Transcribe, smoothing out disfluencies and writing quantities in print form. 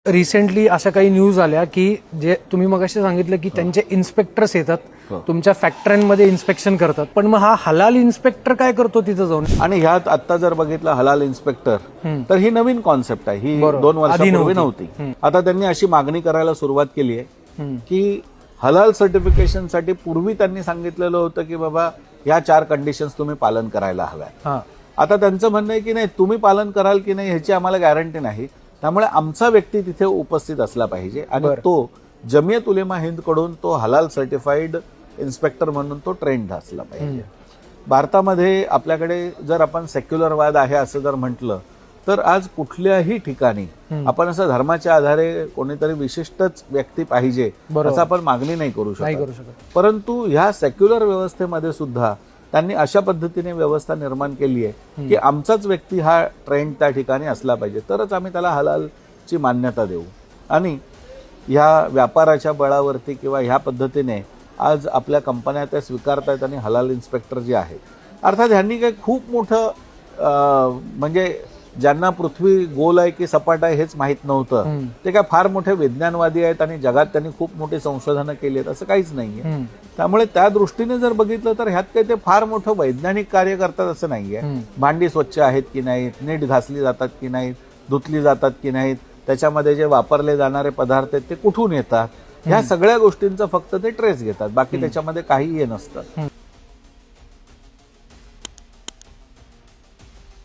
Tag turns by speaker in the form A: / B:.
A: Recently अशा काही news आल्या की जे तुम्ही मगाशी सांगितलं की त्यांचे इन्स्पेक्टर्स येतात तुमच्या फॅक्टरीमध्ये इन्स्पेक्शन करतात, पण मग हा हलाल इन्स्पेक्टर काय करतो तिथं जाऊन?
B: आणि ह्यात आता जर बघितलं हलाल इन्स्पेक्टर तर ही नवीन कॉन्सेप्ट आहे, ही
A: बरोबर.
B: 2 वर्षापूर्वी
A: नव्हती.
B: नव्हती. आता त्यांनी अशी मागणी करायला सुरुवात केली आहे की हलाल सर्टिफिकेशनसाठी पूर्वी त्यांनी सांगितलेलं होतं की बाबा ह्या 4 कंडिशन्स तुम्ही पालन करायला हव्यात.
A: हा.
B: आता त्यांचं म्हणणं आहे की नाही, तुम्ही पालन कराल की नाही ह्याची आम्हाला गॅरंटी नाही, त्यामुळे आमचा व्यक्ती तिथे उपस्थित असला पाहिजे आणि तो जमियत उलेमा हिंद कडून तो हलाल सर्टिफाईड इन्स्पेक्टर म्हणून तो ट्रेंड असला पाहिजे. भारतामध्ये आपल्याकडे जर आपण सेक्युलरवाद आहे असं जर म्हटलं तर आज कुठल्याही ठिकाणी आपण असं धर्माच्या आधारे कोणीतरी विशिष्टच व्यक्ती पाहिजे असं आपण मागणी नाही करू शकत. परंतु ह्या सेक्युलर व्यवस्थेमध्ये सुद्धा त्यांनी अशा पद्धतीने व्यवस्था निर्माण केली आहे की आमचाच व्यक्ती हा ट्रेंड त्या ठिकाणी असला पाहिजे, तरच आम्ही त्याला हलालची मान्यता देऊ. आणि ह्या व्यापाराच्या बळावरती किंवा ह्या पद्धतीने आज आपल्या कंपन्या त्या स्वीकारतायत आणि हलाल इन्स्पेक्टर जे आहेत, अर्थात ह्यांनी काही खूप मोठं म्हणजे ज्यांना पृथ्वी गोल आहे की सपाट आहे हेच माहीत नव्हतं, ते काय फार मोठे विज्ञानवादी आहेत आणि जगात त्यांनी खूप मोठी संशोधनं केली आहेत असं काहीच नाहीये. त्यामुळे त्या दृष्टीने जर बघितलं तर ह्यात काही ते फार मोठं वैज्ञानिक कार्य करतात असं नाहीये. भांडी स्वच्छ आहेत की नाहीत, नीट घासली जातात की नाहीत, धुतली जातात की नाहीत, त्याच्यामध्ये जे वापरले जाणारे पदार्थ आहेत ते कुठून येतात, ह्या सगळ्या गोष्टींचा फक्त ते ट्रेस घेतात, बाकी त्याच्यामध्ये काही हे नसतं.